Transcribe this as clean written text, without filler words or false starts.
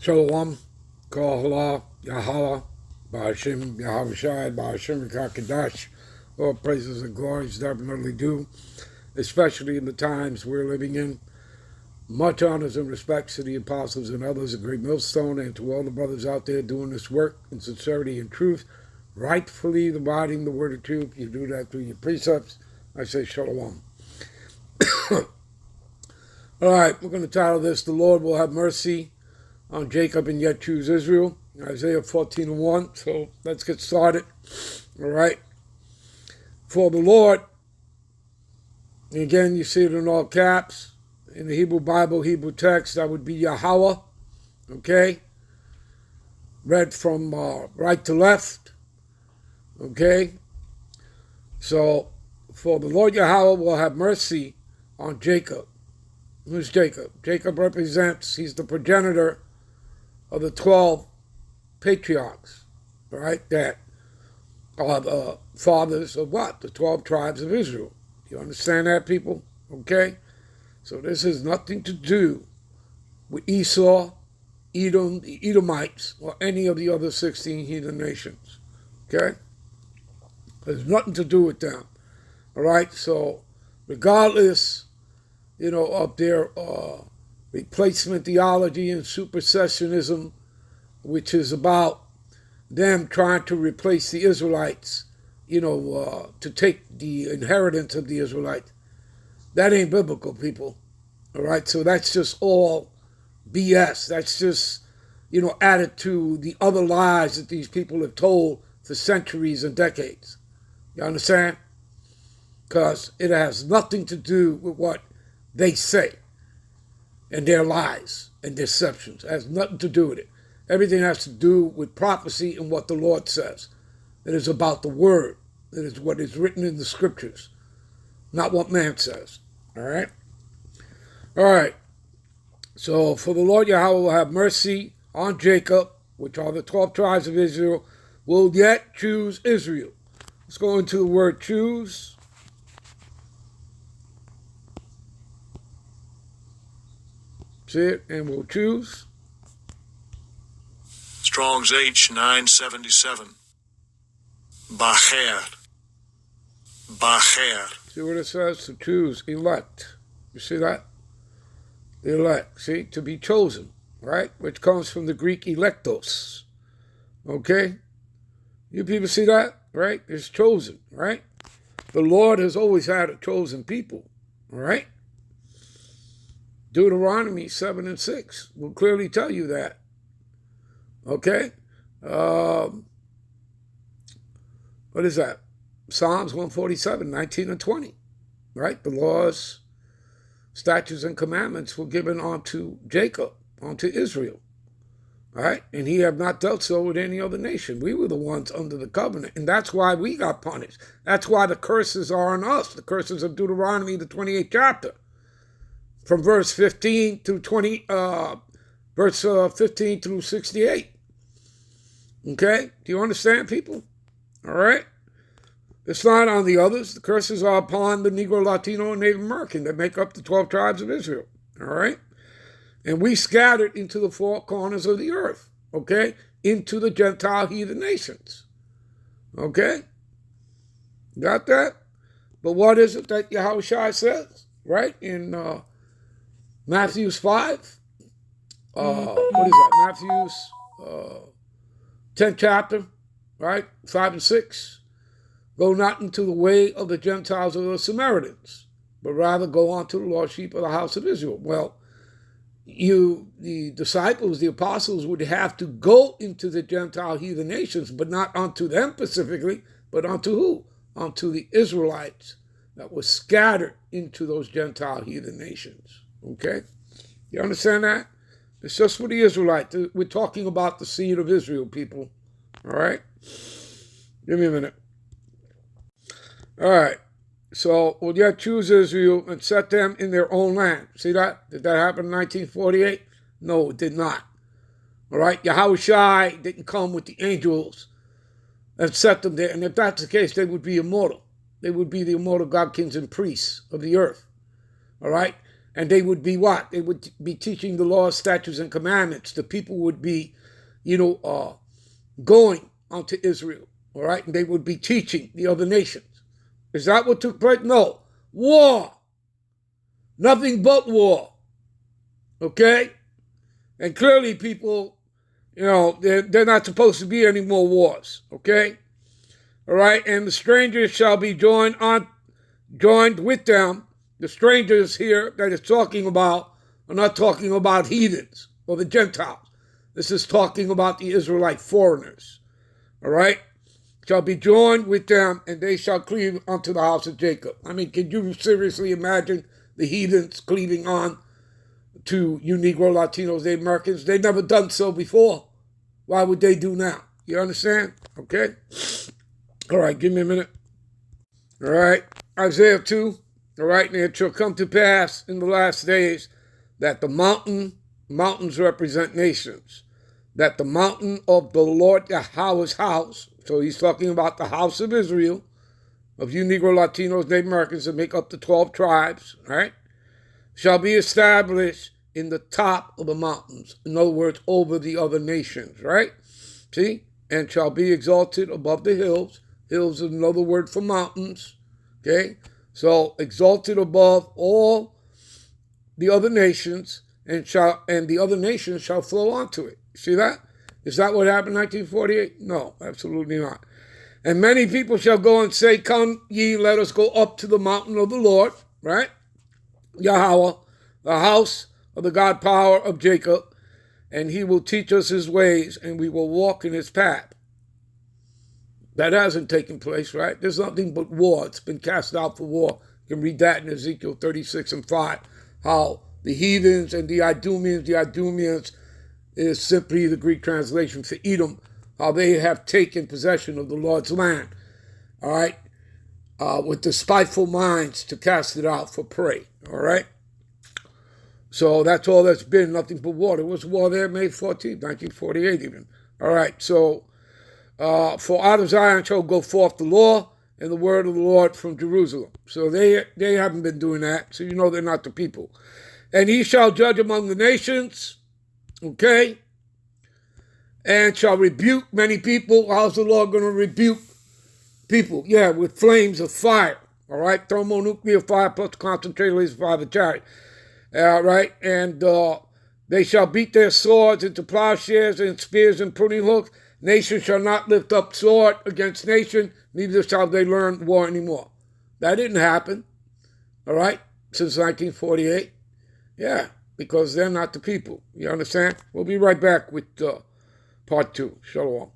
Shalom, Kohala, Yahala, Ba'ashim, Yahavashai, Ba'ashim, Kakadash. All praises and glories definitely due, especially in the times we're living in. Much honors and respects to the apostles and others, a great millstone, and to all the brothers out there doing this work in sincerity and truth, rightfully dividing the word of truth. You do that through your precepts. I say shalom. All right, we're going to title this, The Lord Will Have Mercy on Jacob and Yet Choose Israel, Isaiah 14:1. So let's get started. All right. For the Lord, and again, you see it in all caps. In the Hebrew Bible, Hebrew text, that would be Yahweh. Okay. Read from right to left. Okay. So, for the Lord Yahweh will have mercy on Jacob. Who's Jacob? Jacob represents, he's the progenitor of the 12 patriarchs, right? That are the fathers of what? The 12 tribes of Israel. You understand that, people? Okay? So this has nothing to do with Esau, Edom, the Edomites, or any of the other 16 heathen nations. Okay? There's nothing to do with them. All right? So regardless, of their replacement theology and supersessionism, which is about them trying to replace the Israelites, to take the inheritance of the Israelites. That ain't biblical, people. All right? So that's just all BS. That's just, added to the other lies that these people have told for centuries and decades. You understand? Because it has nothing to do with what they say and their lies and deceptions. It has nothing to do with it. Everything has to do with prophecy and what the Lord says. It is about the word. It is what is written in the scriptures, not what man says. All right? All right. So, for the Lord Yahweh will have mercy on Jacob, which are the 12 tribes of Israel, will yet choose Israel. Let's go into the word choose. See it? And we'll choose. Strong's H 977. Bacher. See what it says? To choose, elect. You see that? The elect. See? To be chosen, right? Which comes from the Greek electos. Okay? You people see that? Right? It's chosen, right? The Lord has always had a chosen people, all right? Deuteronomy 7:6 will clearly tell you that. Okay? What is that? Psalms 147, 19 and 20. Right? The laws, statutes, and commandments were given unto Jacob, unto Israel. Right? And he have not dealt so with any other nation. We were the ones under the covenant. And that's why we got punished. That's why the curses are on us. The curses of Deuteronomy, the 28th chapter. From verse 15 through 15 through 68. Okay? Do you understand, people? All right? It's not on the others. The curses are upon the Negro, Latino, and Native American that make up the 12 tribes of Israel. All right? And we scattered into the four corners of the earth. Okay? Into the Gentile heathen nations. Okay? Got that? But what is it that Yahushua says? Right? In Matthew 5. What is that? Matthew's 10th chapter, right? 5 and 6. Go not into the way of the Gentiles or the Samaritans, but rather go on to the lost sheep of the house of Israel. Well, the disciples, the apostles, would have to go into the Gentile heathen nations, but not unto them specifically, but unto who? Unto the Israelites that were scattered into those Gentile heathen nations. Okay? You understand that? It's just for the Israelites. We're talking about the seed of Israel, people. All right? Give me a minute. All right. So, we'll yet choose Israel and set them in their own land. See that? Did that happen in 1948? No, it did not. All right? Yahushua didn't come with the angels and set them there. And if that's the case, they would be immortal. They would be the immortal God, kings, and priests of the earth. All right? And they would be what? They would be teaching the laws, statutes, and commandments. The people would be, going onto Israel, all right? And they would be teaching the other nations. Is that what took place? No. War. Nothing but war. Okay? And clearly people, they're not supposed to be any more wars. Okay? All right? And the strangers shall be joined with them. The strangers here that it's talking about are not talking about heathens or the Gentiles. This is talking about the Israelite foreigners. All right? Shall be joined with them, and they shall cleave unto the house of Jacob. I mean, can you seriously imagine the heathens cleaving on to you Negro, Latinos, Native Americans? They've never done so before. Why would they do now? You understand? Okay? All right, give me a minute. All right, Isaiah 2. All right, and it shall come to pass in the last days that the mountains represent nations, that the mountain of the Lord Yahweh's house, so he's talking about the house of Israel, of you Negro, Latinos, Native Americans that make up the 12 tribes, right, shall be established in the top of the mountains. In other words, over the other nations, right? See? And shall be exalted above the hills. Hills is another word for mountains, okay? So exalted above all the other nations, and the other nations shall flow onto it. See that? Is that what happened in 1948? No, absolutely not. And many people shall go and say, come ye, let us go up to the mountain of the Lord, right? Yahweh, the house of the God power of Jacob, and he will teach us his ways, and we will walk in his path. That hasn't taken place, right? There's nothing but war. It's been cast out for war. You can read that in Ezekiel 36:5, how the heathens and the Idumeans is simply the Greek translation for Edom, how they have taken possession of the Lord's land, all right, with the spiteful minds to cast it out for prey, all right? So that's all that's been, nothing but war. There was war there May 14th, 1948 even. All right, so for out of Zion shall go forth the law and the word of the Lord from Jerusalem. So they haven't been doing that, so they're not the people. And he shall judge among the nations, okay, and shall rebuke many people. How's the Lord going to rebuke people? Yeah, with flames of fire, all right, thermonuclear fire plus concentrated laser fire of the chariot. All right, and they shall beat their swords into plowshares and spears and pruning hooks. Nation shall not lift up sword against nation, neither shall they learn war anymore. That didn't happen, all right, since 1948. Yeah, because they're not the people. You understand? We'll be right back with part 2. Shalom.